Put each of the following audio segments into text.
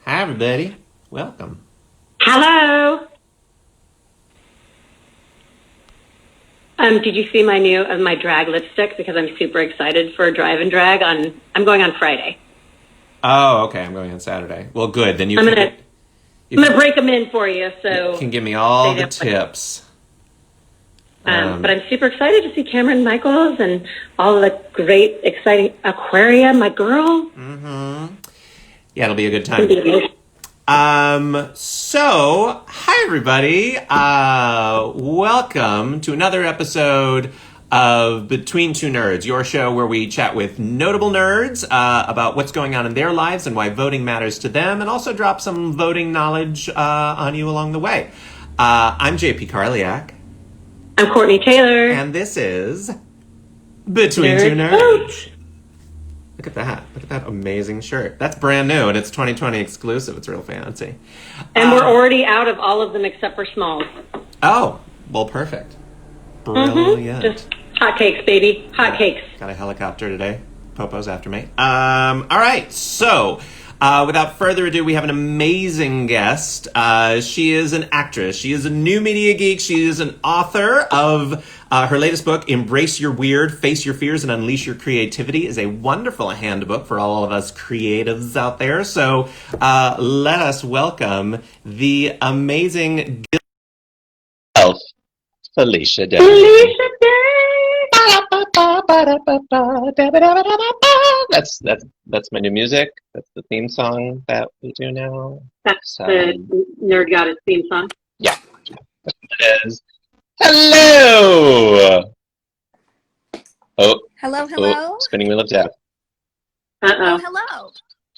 Hi, everybody. Welcome. Hello. Did you see my drag lipstick? Because I'm super excited for Drive and Drag I'm going on Friday. Oh, okay. I'm going on Saturday. Well, good. Then I'm gonna break them in for you. So you can give me all the tips. But I'm super excited to see Cameron Michaels and all the great, exciting Aquaria, my girl. Mm-hmm. Yeah, it'll be a good time. So, hi everybody. Welcome to another episode of Between Two Nerds, your show where we chat with notable nerds about what's going on in their lives and why voting matters to them, and also drop some voting knowledge on you along the way. I'm JP Karliak. I'm Courtenay Taylor. And this is Between Two Nerds. Look at that. Look at that amazing shirt. That's brand new, and it's 2020 exclusive. It's real fancy. And we're already out of all of them except for smalls. Oh, well, perfect. Brilliant. Just hotcakes, baby. Hotcakes. Got a helicopter today. Popo's after me. All right, so... without further ado, we have an amazing guest. She is an actress. She is a new media geek. She is an author of her latest book, Embrace Your Weird, Face Your Fears, and Unleash Your Creativity. Is a wonderful handbook for all of us creatives out there. So let us welcome the amazing Felicia Day. Felicia Day! That's my new music. That's the theme song that we do now. That's the Nerd Goddess theme song. Yeah. It is. Hello! Oh. Hello. Oh, spinning wheel of death. Uh-oh. Oh, hello.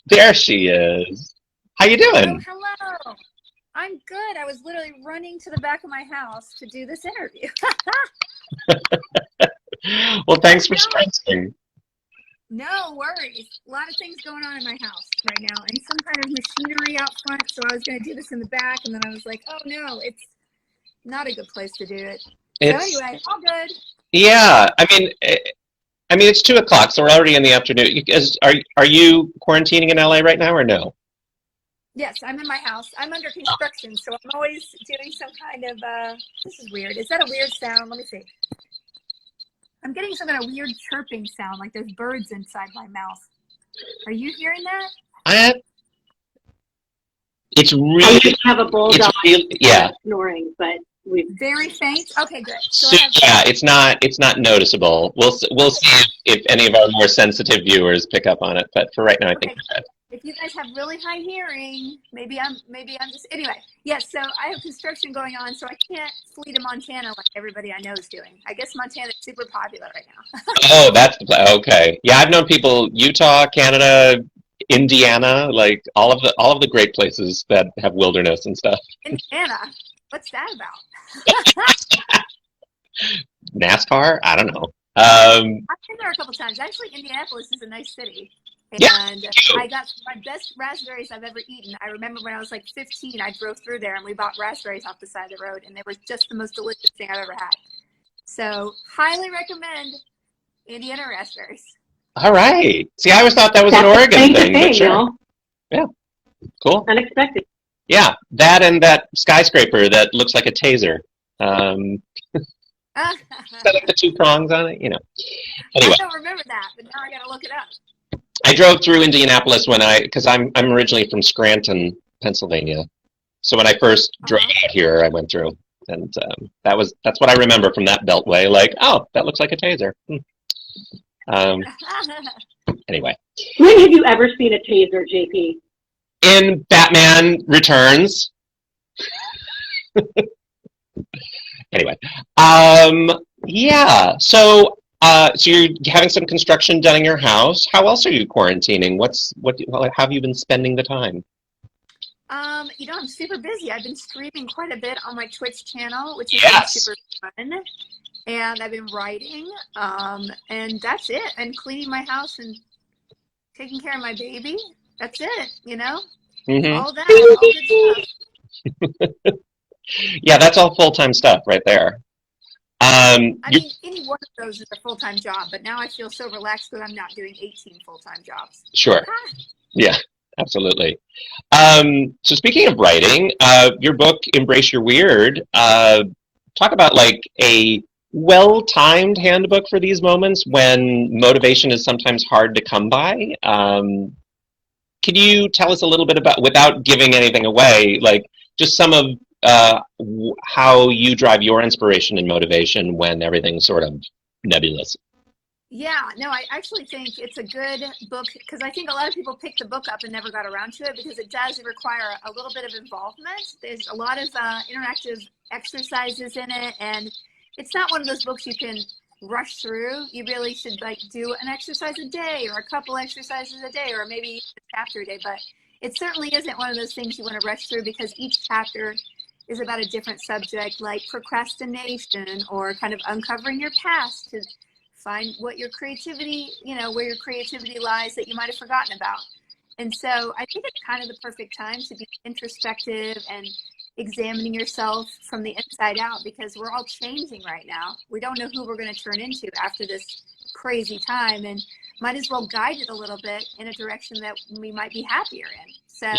There she is. How you doing? Oh, hello. I'm good. I was literally running to the back of my house to do this interview. Well, thanks for sprinting. No worries. A lot of things going on in my house right now, and some kind of machinery out front, so I was going to do this in the back, and then I was like, oh, no, it's not a good place to do it. So anyway, all good. Yeah, I mean, it's 2 o'clock, so we're already in the afternoon. Are you quarantining in LA right now, or no? Yes, I'm in my house. I'm under construction, so I'm always doing some kind of, this is weird. Is that a weird sound? Let me see. I'm getting some kind of weird chirping sound, like there's birds inside my mouth. Are you hearing that? It's really... I just have a bulldog yeah. snoring, but very faint? Okay, good. So yeah, it's not noticeable. We'll see if any of our more sensitive viewers pick up on it, but for right now, I think we're good. If you guys have really high hearing, maybe I'm just, anyway. Yes, so I have construction going on, so I can't flee to Montana like everybody I know is doing. I guess Montana's super popular right now. Oh, that's okay. Yeah, I've known people, Utah, Canada, Indiana, like all of the great places that have wilderness and stuff. Indiana? What's that about? NASCAR? I don't know. I've been there a couple times. Actually, Indianapolis is a nice city. And yeah. I got my best raspberries I've ever eaten. I remember when I was like 15, I drove through there and we bought raspberries off the side of the road, and they were just the most delicious thing I've ever had. So, highly recommend Indiana raspberries. All right. See, I always thought that was an Oregon thing. But sure. Yeah. Cool. Unexpected. Yeah, that and that skyscraper that looks like a taser. Is that like the 2 prongs on it? You know. Anyway. I don't remember that, but now I got to look it up. I drove through Indianapolis because I'm originally from Scranton, Pennsylvania. So when I first drove out here, I went through, and that's what I remember from that beltway. Like, oh, that looks like a taser. Anyway. When have you ever seen a taser, JP? In Batman Returns. Anyway, yeah. So you're having some construction done in your house. How else are you quarantining? How have you been spending the time? I'm super busy. I've been streaming quite a bit on my Twitch channel, which is super fun. And I've been writing, and that's it. And cleaning my house and taking care of my baby. That's it, Mm-hmm. All that, all good stuff. Yeah, that's all full-time stuff right there. I mean, any one of those is a full-time job, but now I feel so relaxed because I'm not doing 18 full-time jobs. Sure. Yeah, absolutely. So speaking of writing, your book, Embrace Your Weird, talk about like a well-timed handbook for these moments when motivation is sometimes hard to come by. Can you tell us a little bit about, without giving anything away, like just some of how you drive your inspiration and motivation when everything's sort of nebulous? Yeah, no, I actually think it's a good book because I think a lot of people pick the book up and never got around to it because it does require a little bit of involvement. There's a lot of interactive exercises in it, and it's not one of those books you can rush through. You really should like do an exercise a day or a couple exercises a day or maybe a chapter a day, but it certainly isn't one of those things you want to rush through because each chapter is about a different subject like procrastination or kind of uncovering your past to find what your creativity, where your creativity lies that you might have forgotten about. And so I think it's kind of the perfect time to be introspective and examining yourself from the inside out because we're all changing right now. We don't know who we're going to turn into after this crazy time and might as well guide it a little bit in a direction that we might be happier in. So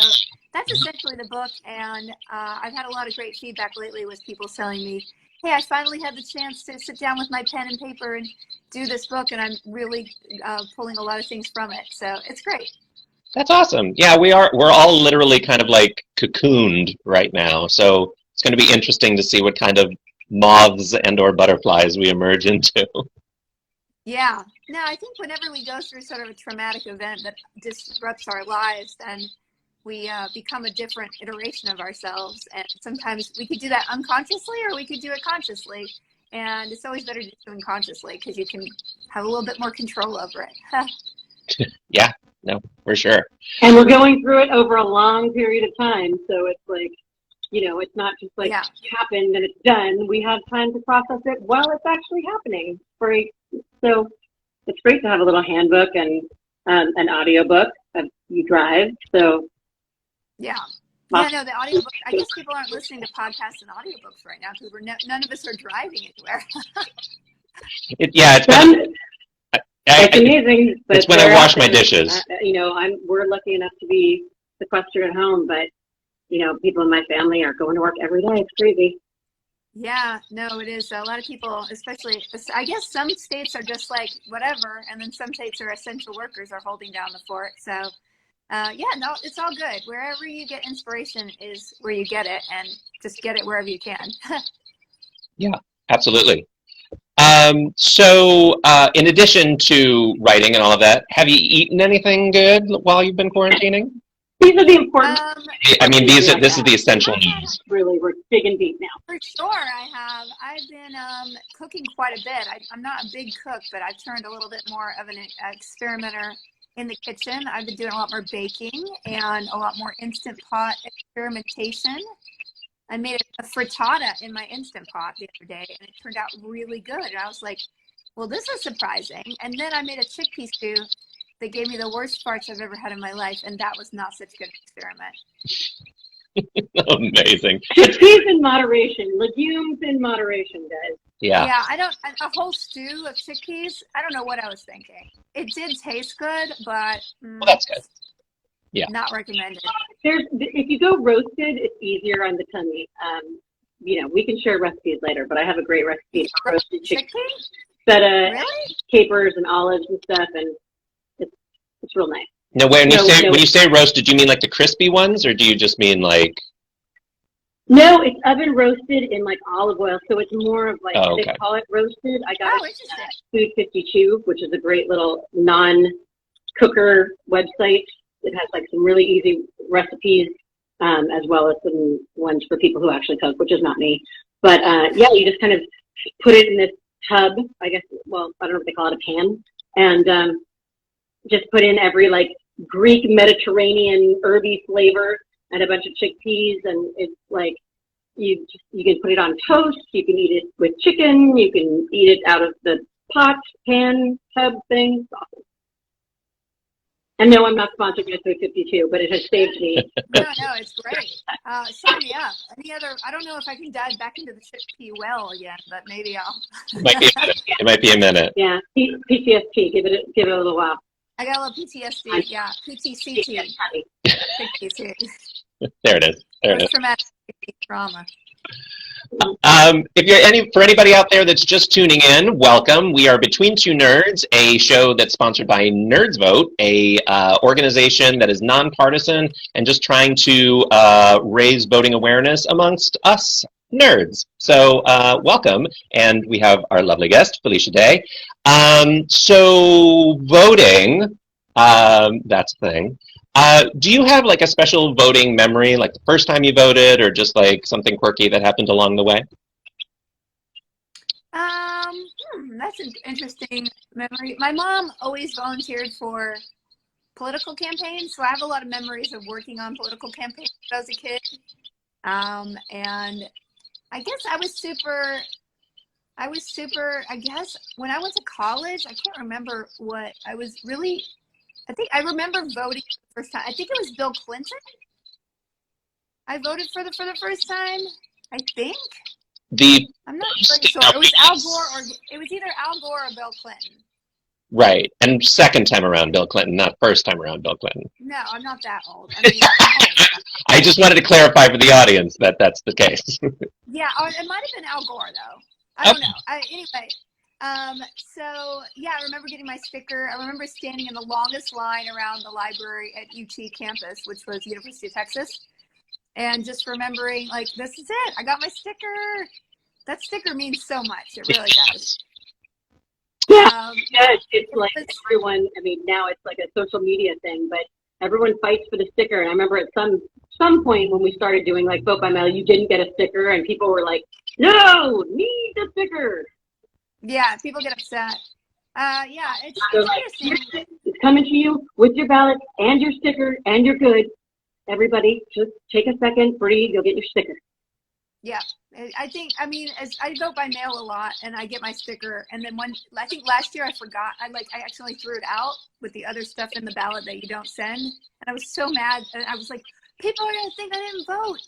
that's essentially the book. And I've had a lot of great feedback lately with people telling me, hey, I finally had the chance to sit down with my pen and paper and do this book, and I'm really pulling a lot of things from it. So it's great. That's awesome. Yeah, we're all literally kind of like cocooned right now. So it's going to be interesting to see what kind of moths and or butterflies we emerge into. Yeah. No, I think whenever we go through sort of a traumatic event that disrupts our lives, then we become a different iteration of ourselves. And sometimes we could do that unconsciously or we could do it consciously. And it's always better to do it unconsciously because you can have a little bit more control over it. Yeah, no, for sure. And we're going through it over a long period of time. So it's like, it's not just like happened and it's done. We have time to process it while it's actually happening. So it's great to have a little handbook and an audiobook of you drive. So yeah. Yeah, no, the audiobook, I guess people aren't listening to podcasts and audiobooks right now because none of us are driving anywhere. It's amazing. But it's when I wash my dishes. We're lucky enough to be sequestered at home, but, people in my family are going to work every day. It's crazy. Yeah, no, it is. A lot of people, especially, I guess some states are just like, whatever, and then some states are essential workers are holding down the fort. So, no, it's all good. Wherever you get inspiration is where you get it, and just get it wherever you can. Yeah, absolutely. So in addition to writing and all of that, have you eaten anything good while you've been quarantining? These are the important. This is the essential needs. Really, we're digging deep now. For sure, I have. I've been cooking quite a bit. I'm not a big cook, but I've turned a little bit more of an experimenter in the kitchen. I've been doing a lot more baking and a lot more Instant Pot experimentation. I made a frittata in my Instant Pot the other day, and it turned out really good. And I was like, well, this is surprising. And then I made a chickpea stew that gave me the worst farts I've ever had in my life, and that was not such a good experiment. Amazing. Chickpeas in moderation, legumes in moderation, guys. Yeah. Yeah, a whole stew of chickpeas, I don't know what I was thinking. It did taste good, but well, that's good. Yeah. Not recommended. If you go roasted, it's easier on the tummy. We can share recipes later, but I have a great recipe for roasted chickpeas. Feta, really? capers, and olives and stuff, and it's real nice. Now, when you say roasted, do you mean like the crispy ones, or do you just mean like? No, it's oven roasted in like olive oil, so it's more of like they call it roasted. I got it at Food 52, which is a great little non-cooker website. It has like some really easy recipes, as well as some ones for people who actually cook, which is not me. But you just kind of put it in this tub, I guess. Well, I don't know if they call it a pan, and just put in every like Greek Mediterranean herby flavor and a bunch of chickpeas, and it's like you can put it on toast. You can eat it with chicken. You can eat it out of the pot, pan, tub thing. It's awesome. And no, I'm not sponsored by Food 52, but it has saved me. No, it's great. Sign me up. Any other? I don't know if I can dive back into the chickpea well again, but maybe I'll. It might be a minute. Yeah, PTSD. Give it a little while. I got a little PTSD. Yeah, PTCT. There it is. Post-traumatic trauma. For anybody out there that's just tuning in, welcome. We are Between Two Nerds, a show that's sponsored by NerdsVote, a organization that is nonpartisan and just trying to raise voting awareness amongst us nerds. So welcome, and we have our lovely guest, Felicia Day. So voting, that's the thing. Do you have like a special voting memory, like the first time you voted, or just like something quirky that happened along the way? That's an interesting memory. My mom always volunteered for political campaigns, so I have a lot of memories of working on political campaigns when I was a kid. And I guess I was super, I guess when I went to college, I can't remember what I was really, I think I remember voting for the first time. I think it was Bill Clinton. I voted for the first time, I think. I'm not really sure. It was Al Gore, or it was either Al Gore or Bill Clinton. Right, and second time around Bill Clinton, not first time around Bill Clinton. No, I'm not that old. I mean, I'm old. I just wanted to clarify for the audience that that's the case. Yeah, it might have been Al Gore though. I don't know. Anyway, so yeah, I remember getting my sticker. I remember standing in the longest line around the library at UT campus, which was University of Texas. And just remembering, like, this is it. I got my sticker. That sticker means so much. It really does. Yeah, it's like everyone. I mean, now it's like a social media thing, but everyone fights for the sticker. And I remember at some point when we started doing like vote by mail, you didn't get a sticker, and people were like, "No, need the sticker." Yeah, people get upset. Yeah, it's interesting. It's coming to you with your ballot and your sticker, and you're good. Everybody, just take a second, breathe, you'll get your sticker. Yeah, I think, I mean, as I vote by mail a lot, and I get my sticker, and then I think last year I forgot, I accidentally threw it out with the other stuff in the ballot that you don't send, and I was so mad, and I was like, people are going to think I didn't vote.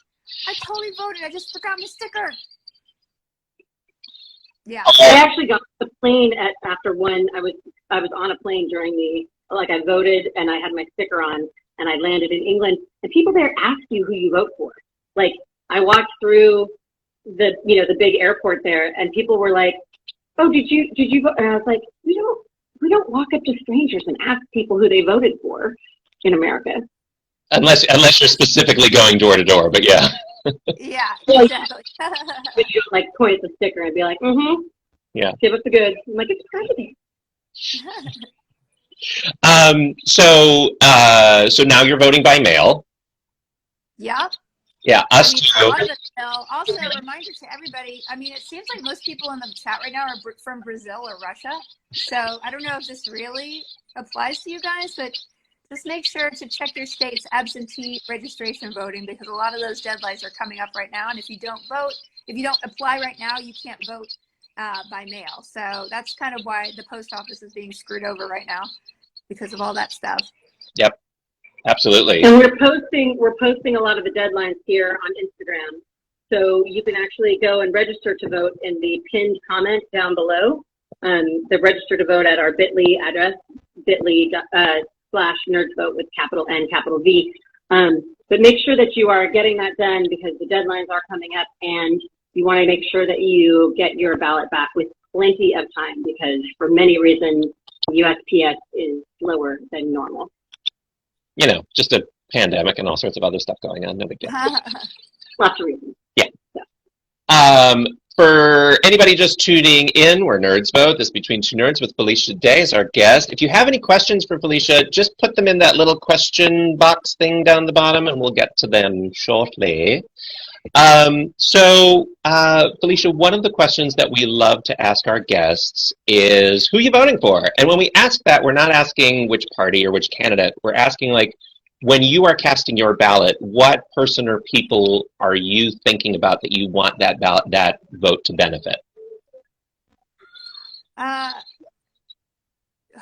I totally voted, I just forgot my sticker. Yeah. I actually got the plane after one, I was on a plane during I voted, and I had my sticker on, and I landed in England, and people there ask you who you vote for. Like, I walked through the big airport there, and people were like, "Oh, did you vote?" And I was like, "We don't walk up to strangers and ask people who they voted for in America." Unless you're specifically going door to door, but yeah. Yeah, exactly. But you like point at the sticker and be like, "Mm-hmm." Yeah. Give us the goods. I'm like, it's president. So now you're voting by mail. Yep. Yeah, us too. Also, a reminder to everybody, I mean, it seems like most people in the chat right now are from Brazil or Russia. So I don't know if this really applies to you guys, but just make sure to check your state's absentee registration voting, because a lot of those deadlines are coming up right now. And if you don't apply right now, you can't vote by mail. So that's kind of why the post office is being screwed over right now, because of all that stuff. Yep. Absolutely. And we're posting a lot of the deadlines here on Instagram. So you can actually go and register to vote in the pinned comment down below. The register to vote at our bit.ly address, bit.ly/nerdsvote with capital N, capital V. But make sure that you are getting that done, because the deadlines are coming up, and you want to make sure that you get your ballot back with plenty of time, because for many reasons, USPS is slower than normal. Just a pandemic and all sorts of other stuff going on. No big deal. Lots of reasons. Yeah. For anybody just tuning in, we're NerdsVote. This is Between Two Nerds with Felicia Day as our guest. If you have any questions for Felicia, just put them in that little question box thing down the bottom, and we'll get to them shortly. Felicia, one of the questions that we love to ask our guests is, who are you voting for? And when we ask that, we're not asking which party or which candidate. We're asking, like, when you are casting your ballot, what person or people are you thinking about that you want that vote to benefit?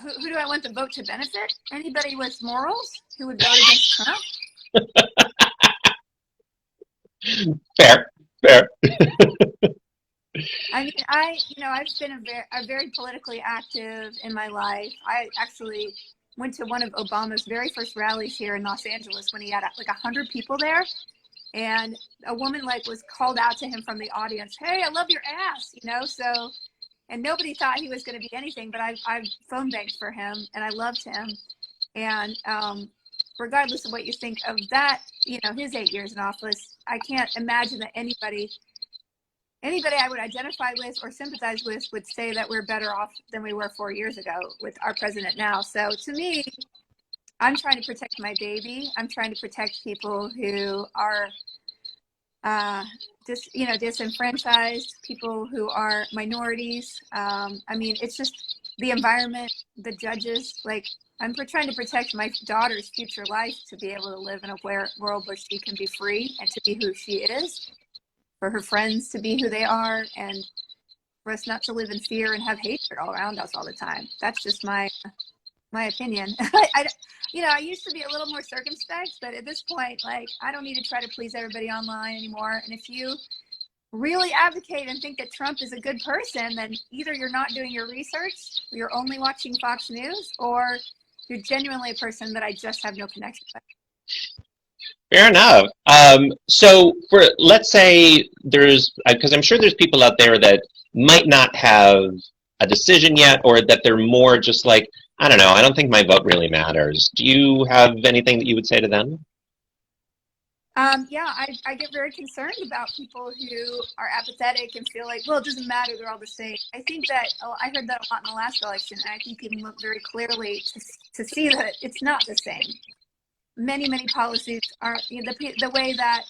who do I want the vote to benefit? Anybody with morals who would vote against Trump? Fair, fair. I mean, I've been very politically active in my life. I actually went to one of Obama's very first rallies here in Los Angeles when he had like 100 people there. And a woman was called out to him from the audience, "Hey, I love your ass," so, and nobody thought he was going to be anything, but I phone banked for him and I loved him. And regardless of what you think of that, his 8 years in office, I can't imagine that anybody I would identify with or sympathize with would say that we're better off than we were 4 years ago with our president now. So to me, I'm trying to protect my baby. I'm trying to protect people who are disenfranchised, people who are minorities. I mean, it's just the environment, the judges. I'm trying to protect my daughter's future life to be able to live in a world where she can be free and to be who she is, for her friends to be who they are, and for us not to live in fear and have hatred all around us all the time. That's just my opinion. I used to be a little more circumspect, but at this point, I don't need to try to please everybody online anymore. And if you really advocate and think that Trump is a good person, then either you're not doing your research, you're only watching Fox News, or you're genuinely a person that I just have no connection with. Fair enough. So let's say because I'm sure there's people out there that might not have a decision yet, or that they're more just I don't know, I don't think my vote really matters. Do you have anything that you would say to them? Yeah, I get very concerned about people who are apathetic and feel well, it doesn't matter, they're all the same. I think that, I heard that a lot in the last election, and I think you can look very clearly to see that it's not the same. Many policies are the way that,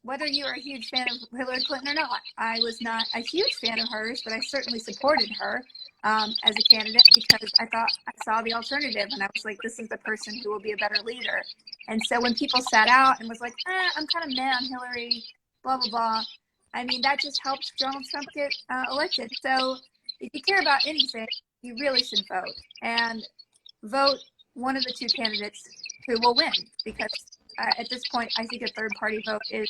whether you're a huge fan of Hillary Clinton or not, I was not a huge fan of hers, but I certainly supported her as a candidate because I thought I saw the alternative, and I was like, this is the person who will be a better leader. And so when people sat out and was like, I'm kind of mad on Hillary, blah, blah, blah, I mean, that just helps Donald Trump get elected. So if you care about anything, you really should vote. And vote one of the two candidates who will win, because at this point, I think a third-party vote is,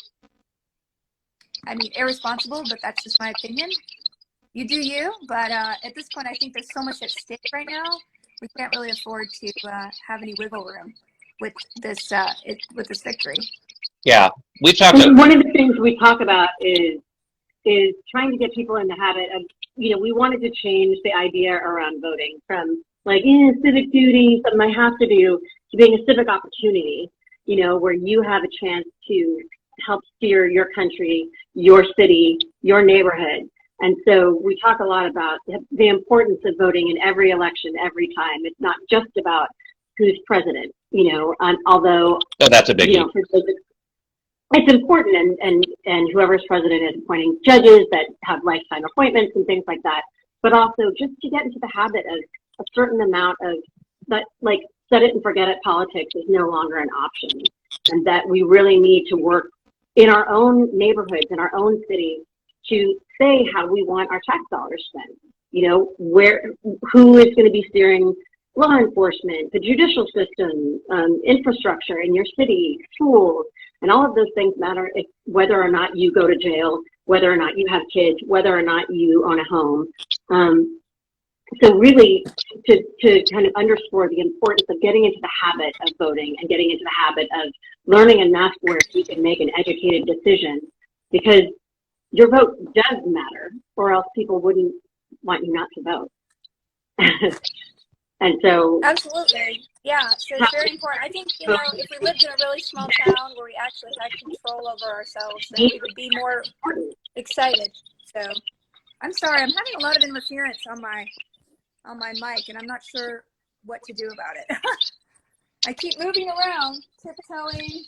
irresponsible, but that's just my opinion. You do you, but at this point, I think there's so much at stake right now. We can't really afford to have any wiggle room with this victory. Yeah, we've talked. One of the things we talk about is trying to get people in the habit of, we wanted to change the idea around voting from civic duty, something I have to do, to being a civic opportunity, where you have a chance to help steer your country, your city, your neighborhood. And so we talk a lot about the importance of voting in every election, every time. It's not just about who's president, although that's a biggie. It's important, and whoever's president is appointing judges that have lifetime appointments and things like that. But also just to get into the habit of a certain amount of that, set it and forget it politics is no longer an option, and that we really need to work in our own neighborhoods, in our own cities, to say how we want our tax dollars spent. Who is going to be steering law enforcement, the judicial system, infrastructure in your city, schools, and all of those things matter. It's whether or not you go to jail, whether or not you have kids, whether or not you own a home. So really, to kind of underscore the importance of getting into the habit of voting and getting into the habit of learning enough where you can make an educated decision, because your vote does matter, or else people wouldn't want you not to vote. And so, absolutely, yeah. So it's very important. I think if we lived in a really small town where we actually had control over ourselves, then we would be more excited. So, I'm sorry, I'm having a lot of interference on my mic, and I'm not sure what to do about it. I keep moving around, tiptoeing.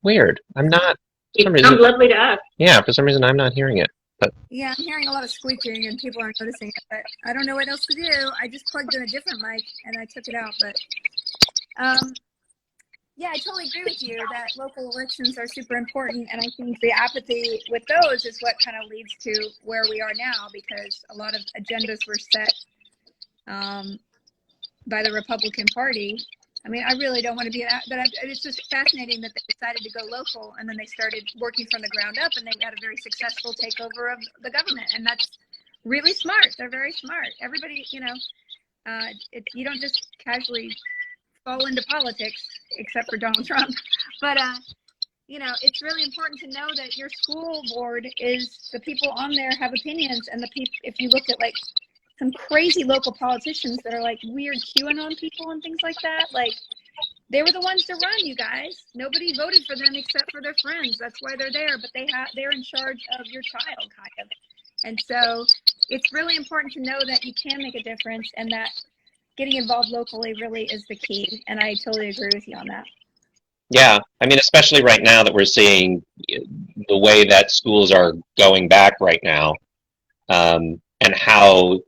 Weird. I'm not. It sounds lovely to us. Yeah, for some reason I'm not hearing it. But yeah, I'm hearing a lot of squeaking, and people aren't noticing it. But I don't know what else to do. I just plugged in a different mic, and I took it out. But yeah, I totally agree with you that local elections are super important, and I think the apathy with those is what kind of leads to where we are now, because a lot of agendas were set by the Republican Party. I mean, I really don't want to be that, but it's just fascinating that they decided to go local, and then they started working from the ground up, and they had a very successful takeover of the government, and that's really smart. They're very smart. Everybody, you don't just casually fall into politics, except for Donald Trump. But, it's really important to know that your school board is, the people on there have opinions, and the people, if you look at like some crazy local politicians that are like weird QAnon people and things like that, like they were the ones to run, you guys. Nobody voted for them except for their friends. That's why they're there, but they're in charge of your child, kind of. And so it's really important to know that you can make a difference, and that getting involved locally really is the key. And I totally agree with you on that. Yeah, I mean, especially right now that we're seeing the way that schools are going back right now, and how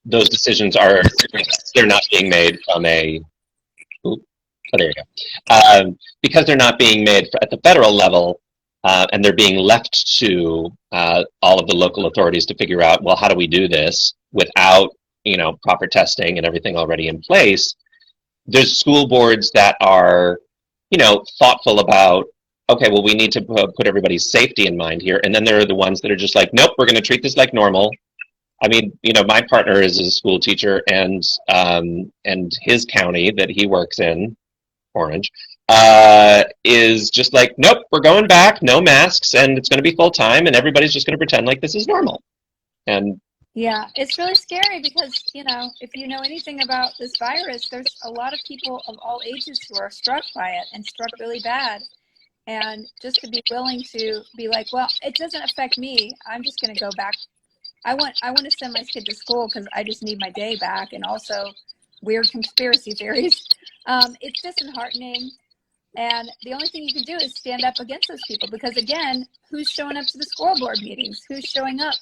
those decisions they're not being made from a, oh, there you go, because they're not being made at the federal level, and they're being left to all of the local authorities to figure out, well, how do we do this without, proper testing and everything already in place. There's school boards that are, thoughtful about, okay, well, we need to put everybody's safety in mind here. And then there are the ones that are just like, nope, we're going to treat this like normal. I mean, my partner is a school teacher, and his county that he works in, Orange, is just like, nope, we're going back, no masks, and it's going to be full time, and everybody's just going to pretend like this is normal. And yeah, it's really scary because, if you know anything about this virus, there's a lot of people of all ages who are struck by it, and struck really bad. And just to be willing to be like, well, it doesn't affect me, I'm just going to go back. I want to send my kid to school because I just need my day back, and also weird conspiracy theories. It's disheartening. And the only thing you can do is stand up against those people, because, again, who's showing up to the school board meetings? Who's showing up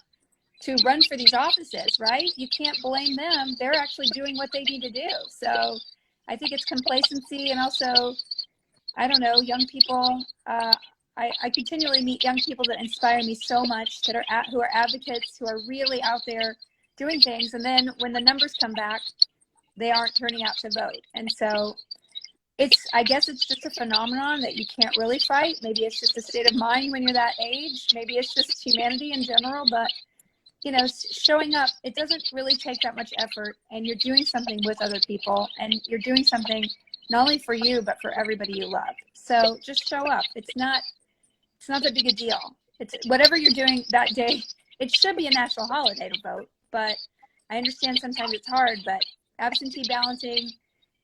to run for these offices, right? You can't blame them. They're actually doing what they need to do. So I think it's complacency, and also, I don't know, young people. I continually meet young people that inspire me so much, who are advocates, who are really out there doing things. And then when the numbers come back, they aren't turning out to vote. And so I guess it's just a phenomenon that you can't really fight. Maybe it's just a state of mind when you're that age. Maybe it's just humanity in general. But, showing up, it doesn't really take that much effort. And you're doing something with other people. And you're doing something not only for you, but for everybody you love. So just show up. It's not that big a deal. It's whatever you're doing that day. It should be a national holiday to vote, but I understand sometimes it's hard. But absentee balloting,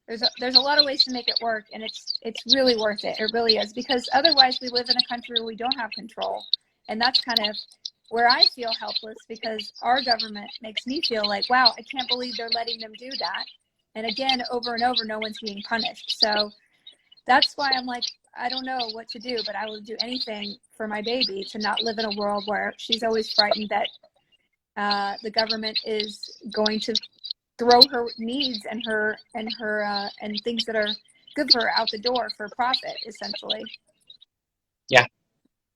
there's a lot of ways to make it work, and it's really worth it. It really is, because otherwise we live in a country where we don't have control, and that's kind of where I feel helpless, because our government makes me feel like, wow, I can't believe they're letting them do that. And again, over and over, no one's being punished. So that's why I'm like, I don't know what to do, but I will do anything for my baby to not live in a world where she's always frightened that the government is going to throw her needs and things that are good for her out the door for profit, essentially. Yeah.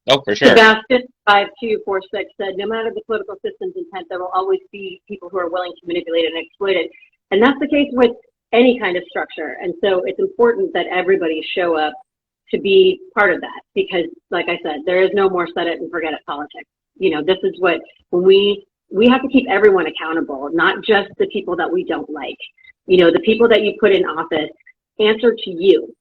Oh, for sure. Sebastian 5246 said, no matter the political system's intent, there will always be people who are willing to manipulate it and exploit it. And that's the case with any kind of structure. And so it's important that everybody show up to be part of that, because, like I said, there is no more set it and forget it politics. This is what, when we have to keep everyone accountable, not just the people that we don't like. The people that you put in office answer to you.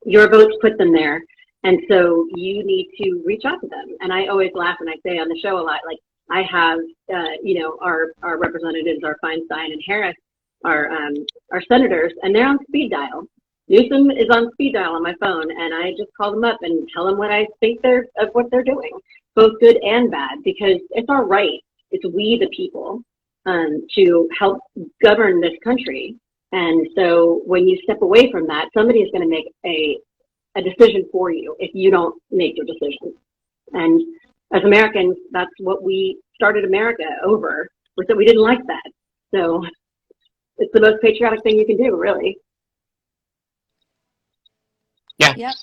Your votes put them there. And so you need to reach out to them. And I always laugh and I say on the show a lot, like, I have, our representatives are Feinstein and Harris, our senators, and they're on speed dial. Newsom is on speed dial on my phone, and I just call them up and tell them what I think of what they're doing, both good and bad, because it's our right. It's we, the people, to help govern this country. And so when you step away from that, somebody is going to make a decision for you if you don't make your decision. And as Americans, that's what we started America over, was that we didn't like that. So it's the most patriotic thing you can do, really. Yeah. Yep.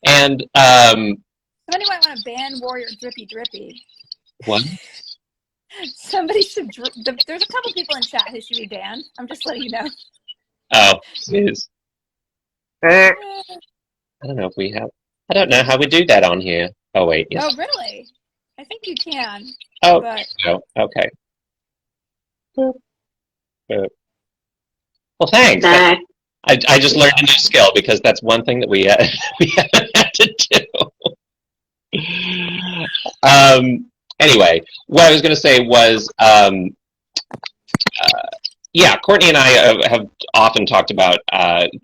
And somebody might want to ban Warrior Drippy Drippy. What? Somebody should. There's a couple people in chat who should be banned. I'm just letting you know. Oh, please. I don't know if we have. I don't know how we do that on here. Oh wait, yes. Oh really? I think you can. Oh, but... no. Okay. Well, thanks. I just learned a new skill because that's one thing that we haven't had to do. Anyway, what I was going to say was, yeah, Courtenay and I have often talked about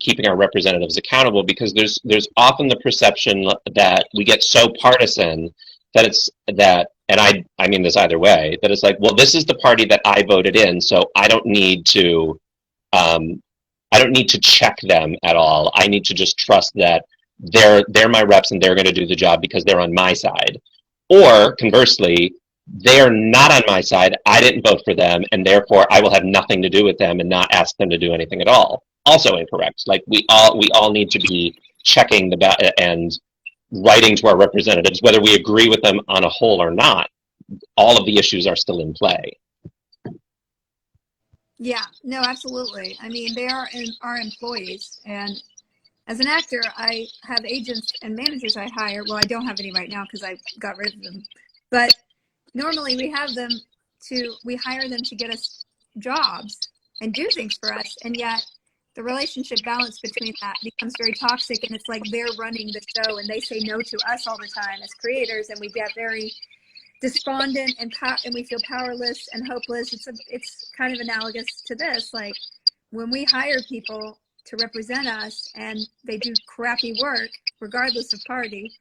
keeping our representatives accountable because there's often the perception that we get so partisan that and I mean this either way, that it's like, well, this is the party that I voted in, so I don't need to check them at all. I need to just trust that they're my reps and they're going to do the job because they're on my side. Or conversely, they are not on my side. I didn't vote for them, and therefore I will have nothing to do with them and not ask them to do anything at all. Also incorrect. Like we all need to be checking and writing to our representatives, whether we agree with them on a whole or not. All of the issues are still in play. Yeah, no, absolutely. I mean, they are our employees, and as an actor, I have agents and managers I hire. Well, I don't have any right now because I got rid of them, but normally we hire them to get us jobs and do things for us, and yet the relationship balance between that becomes very toxic, and it's like they're running the show and they say no to us all the time as creators, and we get very despondent and we feel powerless and hopeless. It's kind of analogous to this. Like when we hire people to represent us and they do crappy work regardless of party,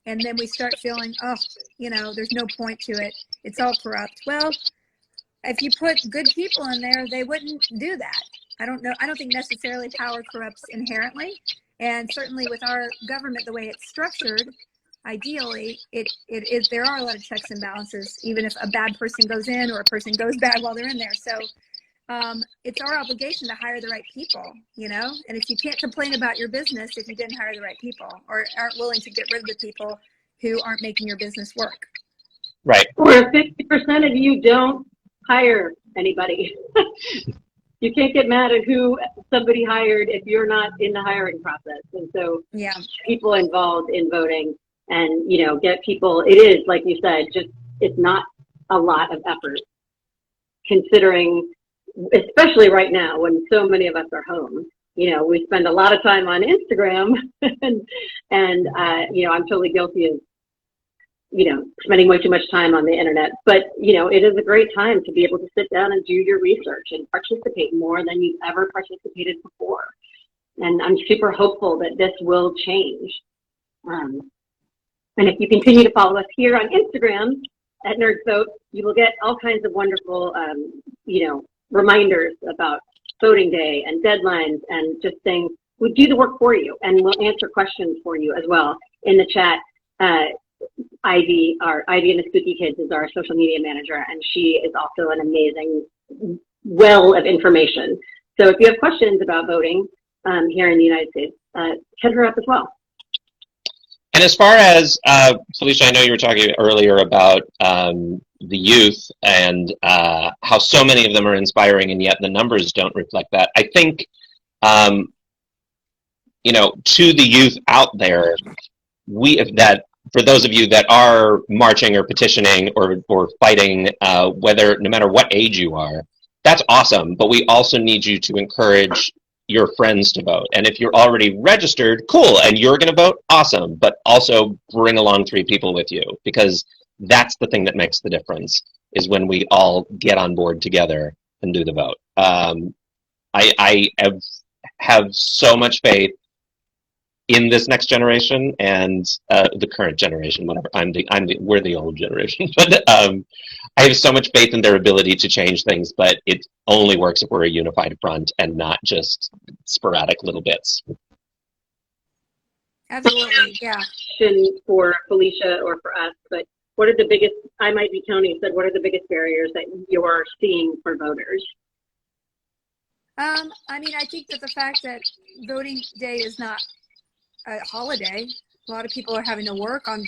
and then we start feeling, oh, there's no point to it, it's all corrupt. Well, if you put good people in there, they wouldn't do that. I don't think necessarily power corrupts inherently, and certainly with our government the way it's structured, ideally there are a lot of checks and balances, even if a bad person goes in or a person goes bad while they're in there. So it's our obligation to hire the right people, and if you can't complain about your business if you didn't hire the right people or aren't willing to get rid of the people who aren't making your business work. Right. Or if 50% of you don't hire anybody. You can't get mad at who somebody hired if you're not in the hiring process. And so people involved in voting and, get people, it is, like you said, it's not a lot of effort considering, especially right now when so many of us are home. We spend a lot of time on Instagram and I'm totally guilty of, spending way too much time on the internet, but, it is a great time to be able to sit down and do your research and participate more than you've ever participated before. And I'm super hopeful that this will change. And if you continue to follow us here on Instagram at NerdsVote, you will get all kinds of wonderful, reminders about voting day and deadlines and just things. We do the work for you and we'll answer questions for you as well in the chat. Ivy and the Spooky Kids is our social media manager, and she is also an amazing well of information. So if you have questions about voting here in the United States, hit her up as well. And as far as, Felicia, I know you were talking earlier about the youth and how so many of them are inspiring, and yet the numbers don't reflect that. I think, to the youth out there, for those of you that are marching or petitioning or fighting, no matter what age you are, that's awesome. But we also need you to encourage your friends to vote. And if you're already registered, cool, and you're going to vote, awesome. But also bring along 3 people with you, because that's the thing that makes the difference, is when we all get on board together and do the vote. I have so much faith in this next generation and the current generation, whatever. We're the old generation, but I have so much faith in their ability to change things. But it only works if we're a unified front and not just sporadic little bits. Absolutely, yeah. For Felicia or for us, but what are the biggest? I might be Tony said. What are the biggest barriers that you're seeing for voters? I think that the fact that voting day is not a holiday. A lot of people are having to work on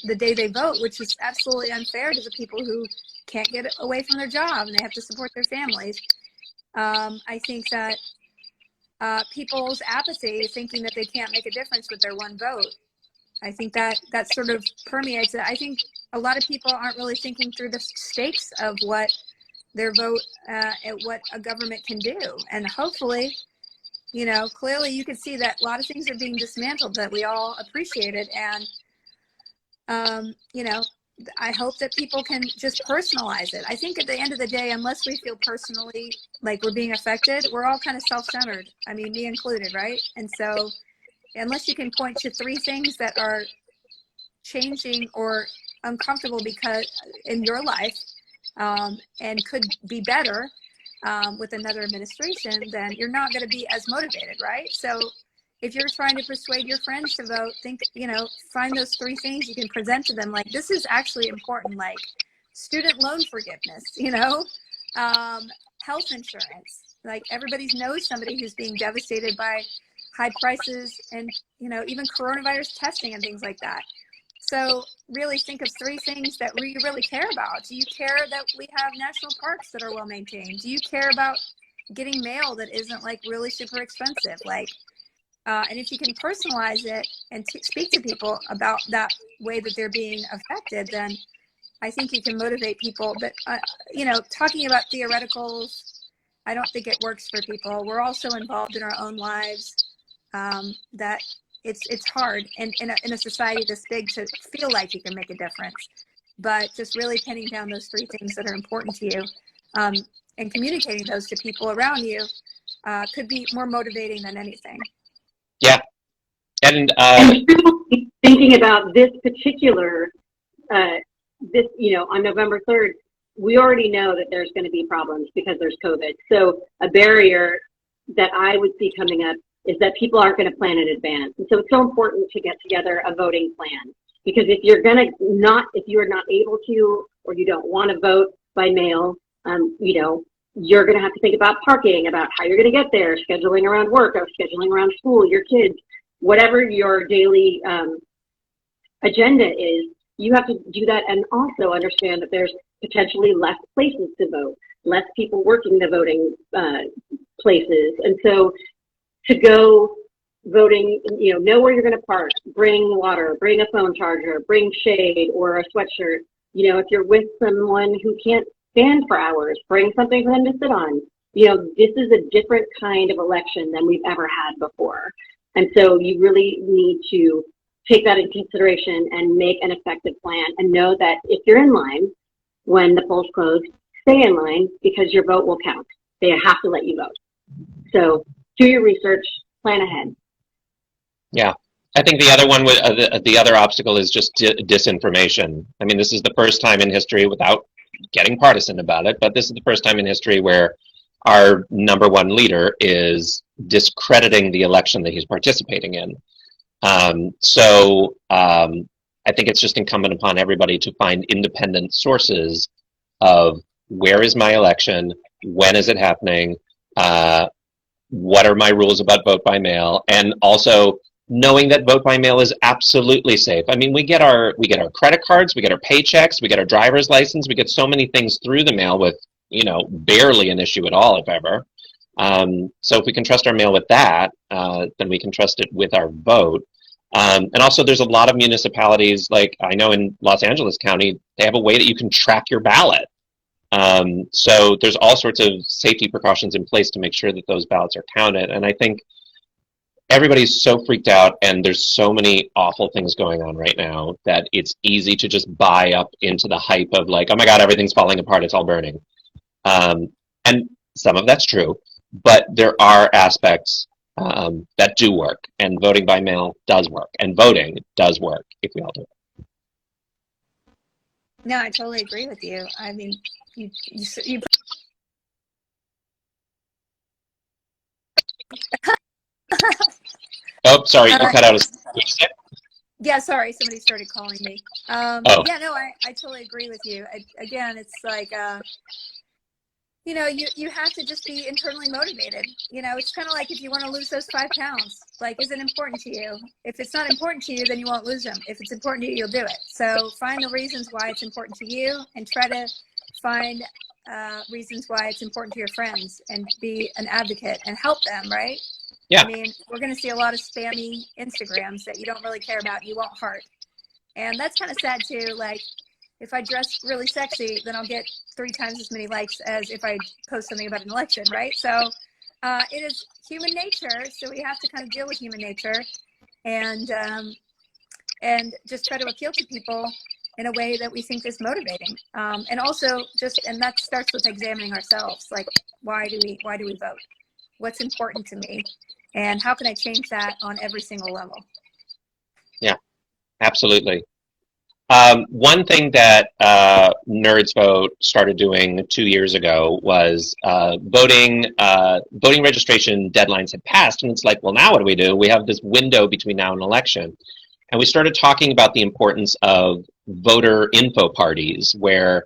the day they vote, which is absolutely unfair to the people who can't get away from their job and they have to support their families. I think that people's apathy, thinking that they can't make a difference with their one vote, I think that sort of permeates it. I think a lot of people aren't really thinking through the stakes of what their vote and what a government can do. And hopefully, you know, clearly you can see that a lot of things are being dismantled that we all appreciated. And, you know, I hope that people can just personalize it. I think at the end of the day, unless we feel personally like we're being affected, we're all kind of self-centered. I mean, me included, right? And so unless you can point to 3 things that are changing or uncomfortable because in your life and could be better with another administration, then you're not going to be as motivated, right? So if you're trying to persuade your friends to vote, think, you know, find those 3 things you can present to them. Like, this is actually important, like student loan forgiveness, you know, health insurance. Like, everybody knows somebody who's being devastated by high prices and, you know, even coronavirus testing and things like that. So really think of 3 things that you really care about. Do you care that we have national parks that are well maintained? Do you care about getting mail that isn't like really super expensive? Like, and if you can personalize it and speak to people about that way that they're being affected, then I think you can motivate people. But, you know, talking about theoreticals, I don't think it works for people. We're also involved in our own lives. That it's hard and in a society this big to feel like you can make a difference. But just really pinning down those 3 things that are important to you and communicating those to people around you could be more motivating than anything. Yeah. And thinking about this particular, this, you know, on November 3rd, we already know that there's going to be problems because there's COVID. So a barrier that I would see coming up is that people aren't going to plan in advance. And so it's so important to get together a voting plan, because if you are not able to, or you don't want to vote by mail, you know, you're going to have to think about parking, about how you're going to get there, scheduling around work, or scheduling around school, your kids, whatever your daily agenda is. You have to do that and also understand that there's potentially less places to vote, less people working the voting places. And so to go voting, you know where you're going to park, bring water, bring a phone charger, bring shade or a sweatshirt. You know, if you're with someone who can't stand for hours, bring something for them to sit on. You know, this is a different kind of election than we've ever had before. And so you really need to take that into consideration and make an effective plan, and know that if you're in line when the polls close, stay in line, because your vote will count. They have to let you vote. So do your research, plan ahead. Yeah. I think the other one, the other obstacle is just disinformation. I mean, this is the first time in history, without getting partisan about it, but this is the first time in history where our number 1 leader is discrediting the election that he's participating in. So I think it's just incumbent upon everybody to find independent sources of where is my election, when is it happening, what are my rules about vote by mail, and also knowing that vote by mail is absolutely safe. I mean, we get our credit cards, we get our paychecks, we get our driver's license, we get so many things through the mail with, you know, barely an issue at all, if ever. So if we can trust our mail with that, then we can trust it with our vote. And also, there's a lot of municipalities, like I know in Los Angeles County, they have a way that you can track your ballot. So there's all sorts of safety precautions in place to make sure that those ballots are counted. And I think everybody's so freaked out, and there's so many awful things going on right now that it's easy to just buy up into the hype of like, oh my God, everything's falling apart, it's all burning. And some of that's true, but there are aspects that do work, and voting by mail does work, and voting does work if we all do it. No, I totally agree with you. I mean, you Oh, sorry, you cut out. Yeah, sorry, somebody started calling me. Oh. Yeah, no, I totally agree with you. Again, it's like, you know, you have to just be internally motivated. You know, it's kind of like if you want to lose those 5 pounds, like, is it important to you? If it's not important to you, then you won't lose them. If it's important to you, you'll do it. So find the reasons why it's important to you and try to find reasons why it's important to your friends and be an advocate and help them, right? Yeah. I mean, we're going to see a lot of spammy Instagrams that you don't really care about, you won't heart. And that's kind of sad too. Like, if I dress really sexy, then I'll get 3 times as many likes as if I post something about an election, right? So it is human nature. So we have to kind of deal with human nature and just try to appeal to people in a way that we think is motivating. And also and that starts with examining ourselves. Like, why do we vote? What's important to me? And how can I change that on every single level? Yeah, absolutely. One thing that NerdsVote started doing 2 years ago was voting registration deadlines had passed, and it's like, well, now what do we do? We have this window between now and election. And we started talking about the importance of voter info parties, where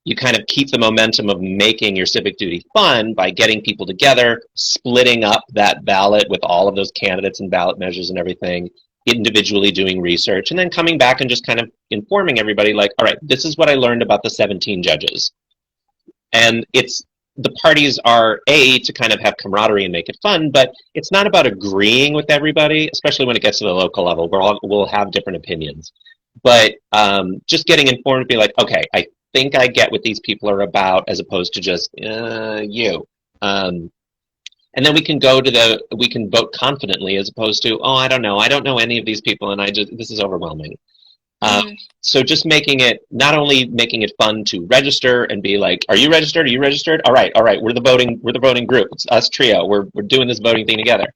you kind of keep the momentum of making your civic duty fun by getting people together, splitting up that ballot with all of those candidates and ballot measures and everything, individually doing research, and then coming back and just kind of informing everybody, like, all right, this is what I learned about the 17 judges. And the parties are, to kind of have camaraderie and make it fun, but it's not about agreeing with everybody, especially when it gets to the local level, where we'll have different opinions. But just getting informed, be like, okay, I think I get what these people are about, as opposed to just you. And then we can vote confidently, as opposed to, I don't know any of these people, and this is overwhelming. So just not only making it fun to register and be like, are you registered? Are you registered? All right. We're the voting group. It's us trio. We're doing this voting thing together.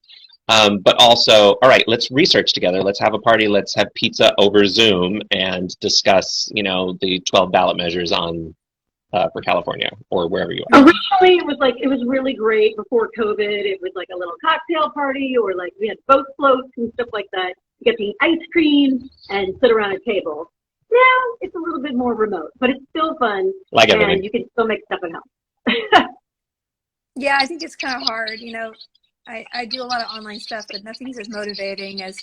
But also, all right, let's research together. Let's have a party. Let's have pizza over Zoom and discuss, the 12 ballot measures for California or wherever you are. Originally, it was really great before COVID. It was like a little cocktail party, or like we had boat floats and stuff like that. You get to eat ice cream and sit around a table. Now it's a little bit more remote, but it's still fun. Like everything. And you can still make stuff at home. Yeah, I think it's kind of hard. I do a lot of online stuff, but nothing's as motivating as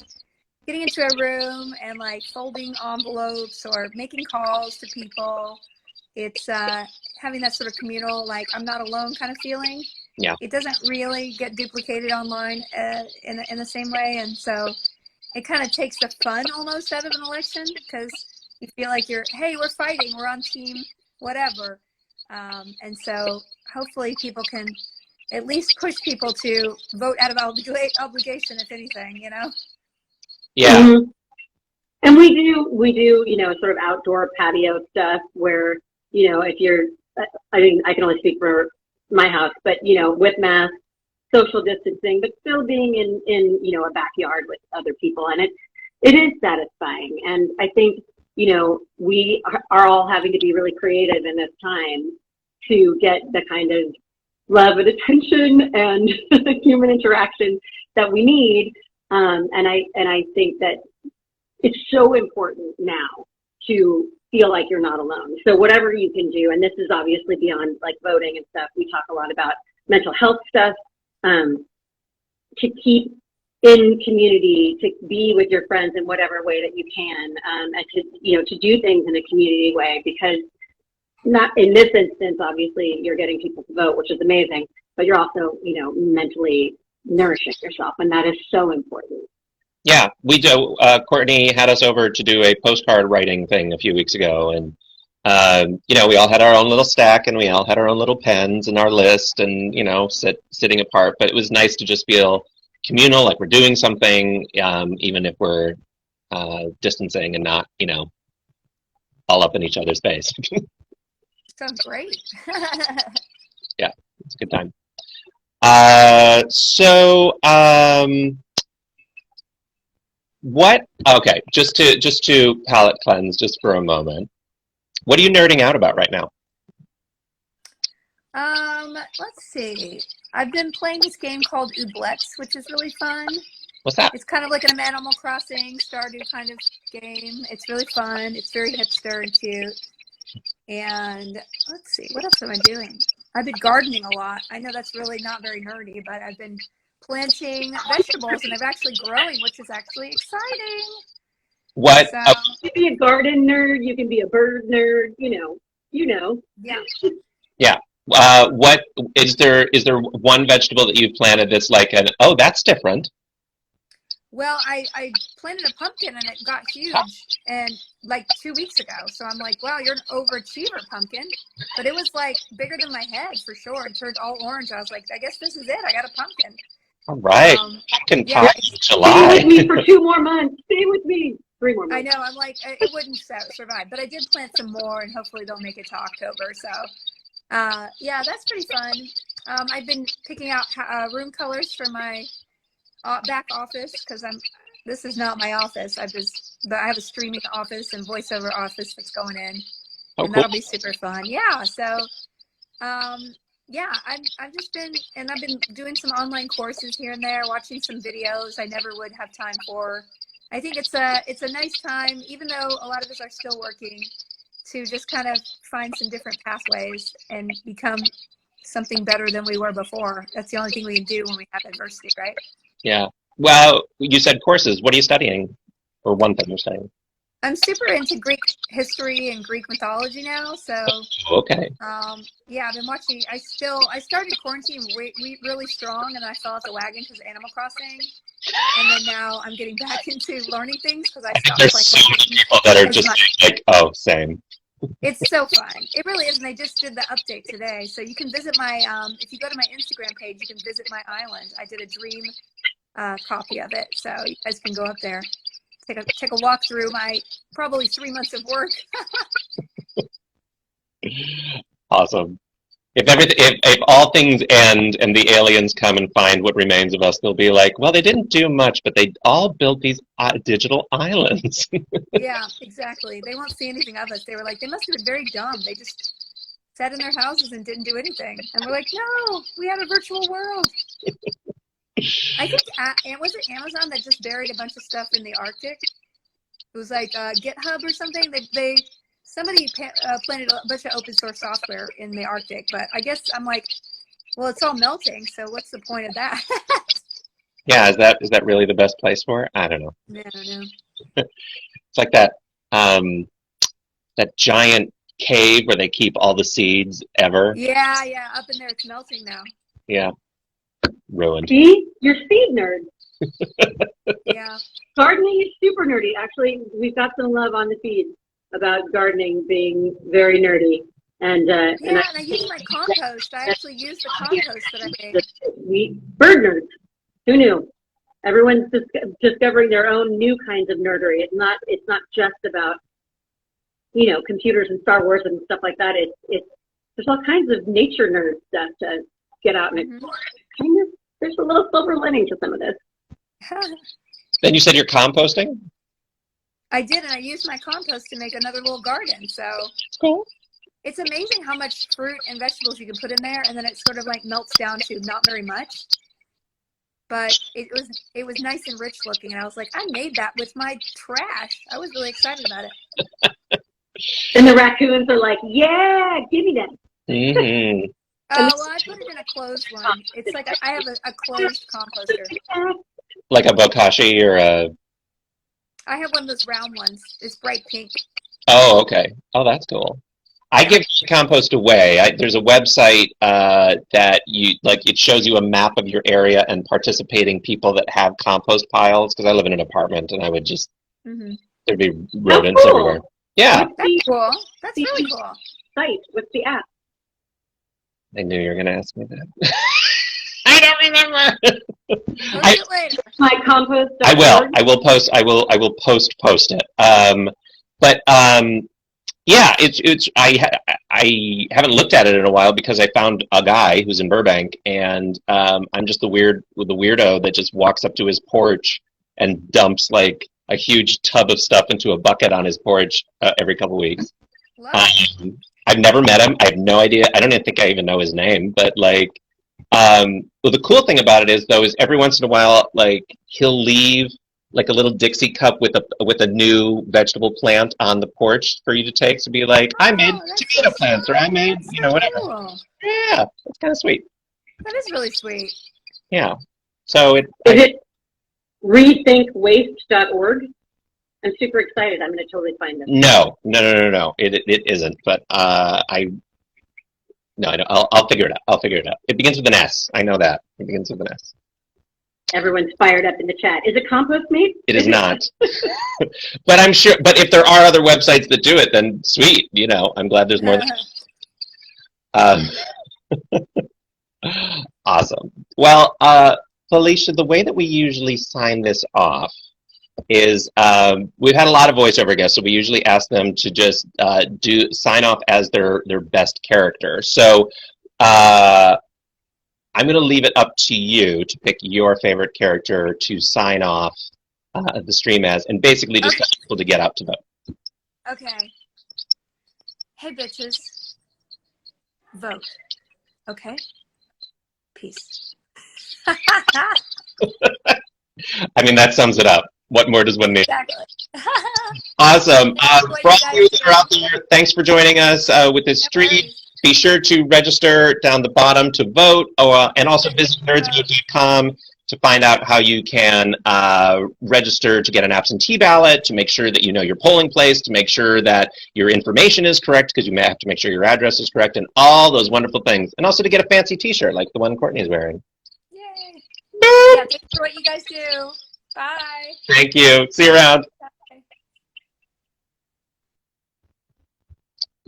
getting into a room and like folding envelopes or making calls to people. It's having that sort of communal, like, I'm not alone kind of feeling. Yeah. It doesn't really get duplicated online in the same way. And so it kind of takes the fun almost out of an election, because you feel like hey, we're fighting, we're on team, whatever. And so hopefully people can at least push people to vote out of obligation, if anything, Yeah. Mm-hmm. And we do, sort of outdoor patio stuff where, if you're, I can only speak for my house, but, with masks, social distancing, but still being in a backyard with other people. And it is satisfying. And I think, we are all having to be really creative in this time to get the kind of love and attention and human interaction that we need. And I think that it's so important now to feel like you're not alone. So whatever you can do, and this is obviously beyond like voting and stuff. We talk a lot about mental health stuff, to keep in community, to be with your friends in whatever way that you can, and to do things in a community way, because not in this instance, obviously you're getting people to vote, which is amazing, but you're also, mentally nourishing yourself. And that is so important. Yeah, we do. Courtenay had us over to do a postcard writing thing a few weeks ago, and we all had our own little stack, and we all had our own little pens and our list, and sitting apart. But it was nice to just feel communal, like we're doing something, even if we're distancing and not, all up in each other's face. Sounds great. Yeah, it's a good time. Okay, just to palate cleanse just for a moment, what are you nerding out about right now? Let's see. I've been playing this game called Ooblex, which is really fun. What's that? It's kind of like an Animal Crossing Stardew kind of game. It's really fun. It's very hipster and cute. And let's see, what else am I doing? I've been gardening a lot. I know that's really not very nerdy, but I've been planting vegetables, and I'm actually growing, which is actually exciting. What? So, you can be a garden nerd, you can be a bird nerd, you know. Yeah. Yeah. What is there? Is there one vegetable that you've planted that's like oh, that's different? Well, I planted a pumpkin and it got huge and like 2 weeks ago. So I'm like, wow, you're an overachiever, pumpkin. But it was like bigger than my head for sure. It turned all orange. I was like, I guess this is it. I got a pumpkin. All right. Pumpkin pie in July. Stay with me for 2 more months. Stay with me. 3 more months. I know. I'm like, it wouldn't survive. But I did plant some more and hopefully they'll make it to October. So yeah, that's pretty fun. I've been picking out room colors for my back office because this is not my office. But I have a streaming office and voiceover office that's going in, and that'll be super fun. Yeah. So, yeah, I've just been doing some online courses here and there, watching some videos I never would have time for. I think it's a nice time, even though a lot of us are still working, to just kind of find some different pathways and become something better than we were before. That's the only thing we can do when we have adversity, right? Yeah. Well, you said courses. What are you studying? Or one thing you're studying? I'm super into Greek history and Greek mythology now. So, okay. Yeah, I've been watching. I started quarantine really strong, and I fell off the wagon because of Animal Crossing. And then now I'm getting back into learning things because I stopped playing. There's so many people that are just like, oh, same. It's so fun. It really is. And they just did the update today. So you can visit my, if you go to my Instagram page, you can visit my island. I did a dream copy of it. So you guys can go up there, take a walk through my probably 3 months of work. Awesome. If all things end and the aliens come and find what remains of us, they'll be like, well, they didn't do much, but they all built these digital islands. Yeah, exactly. They won't see anything of us. They were like, they must have been very dumb. They just sat in their houses and didn't do anything. And we're like, no, we had a virtual world. I think, was it Amazon that just buried a bunch of stuff in the Arctic? It was like GitHub or something. Somebody planted a bunch of open source software in the Arctic, but I guess I'm like, well, it's all melting, so what's the point of that? Yeah, is that really the best place for it? I don't know. Yeah, I don't know. It's like that giant cave where they keep all the seeds ever. Yeah, up in there, it's melting now. Yeah, ruined. See, you're seed nerds. Yeah. Gardening is super nerdy. Actually, we've got some love on the feed about gardening being very nerdy. And I use my compost. I actually use the compost that I made. Bird nerds. Who knew? Everyone's discovering their own new kinds of nerdery. It's not just about, computers and Star Wars and stuff like that. There's all kinds of nature nerd stuff to get out and explore. There's a little silver lining to some of this. Then you said you're composting? I did, and I used my compost to make another little garden. So cool. It's amazing how much fruit and vegetables you can put in there, and then it sort of like melts down to not very much. But it was nice and rich looking, and I was like, I made that with my trash. I was really excited about it. And the raccoons are like, yeah, give me that. Mm-hmm. Well, I put it in a closed one. It's like I have a closed composter. Like a bokashi or a... I have one of those round ones. It's bright pink. Oh, okay. Oh, that's cool. I give compost away. There's a website that it shows you a map of your area and participating people that have compost piles, because I live in an apartment and I would just, there'd be rodents everywhere. Yeah. That's cool. That's really cool. Site. What's the app? I knew you were going to ask me that. I don't remember. My compost. I will post it. Yeah, it's I haven't looked at it in a while because I found a guy who's in Burbank, and I'm just the weirdo that just walks up to his porch and dumps like a huge tub of stuff into a bucket on his porch every couple weeks. I've never met him. I have no idea. I don't even think I even know his name, but well, the cool thing about it is every once in a while, he'll leave like a little Dixie cup with a new vegetable plant on the porch for you to take. So be like, I made tomato plants, or I made, whatever. Cool. Yeah, that's kind of sweet. That is really sweet. Yeah. So is it rethinkwaste.org? I'm super excited. I'm going to totally find this. No. It isn't. But no, I don't. I'll figure it out. It begins with an S. I know that. It begins with an S. Everyone's fired up in the chat. Is it compost made? It is not. But I'm sure. But if there are other websites that do it, then sweet. I'm glad there's more. Awesome. Well, Felicia, the way that we usually sign this off is we've had a lot of voiceover guests, so we usually ask them to just sign off as their best character. So I'm going to leave it up to you to pick your favorite character to sign off the stream as, and basically just tell people to get out to vote. Okay. Hey, bitches. Vote. Okay? Peace. I mean, that sums it up. What more does one need? Exactly. Awesome. For all of you that are out there, thanks for joining us with this stream. Be sure to register down the bottom to vote, and also visit nerdsvote.com to find out how you can register to get an absentee ballot, to make sure that you know your polling place, to make sure that your information is correct, because you may have to make sure your address is correct, and all those wonderful things. And also to get a fancy t-shirt like the one Courtenay is wearing. Yay. Yeah, thanks for what you guys do. Bye. Thank you. See you around.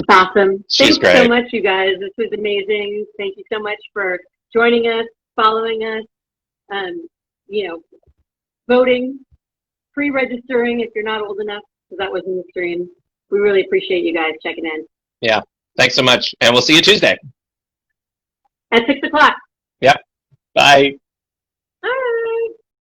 Awesome. She's Thanks great. so much, you guys. This was amazing. Thank you so much for joining us, following us, voting, pre-registering if you're not old enough, because that was in the stream. We really appreciate you guys checking in. Yeah. Thanks so much. And we'll see you Tuesday. At 6 o'clock. Yep. Bye. All right.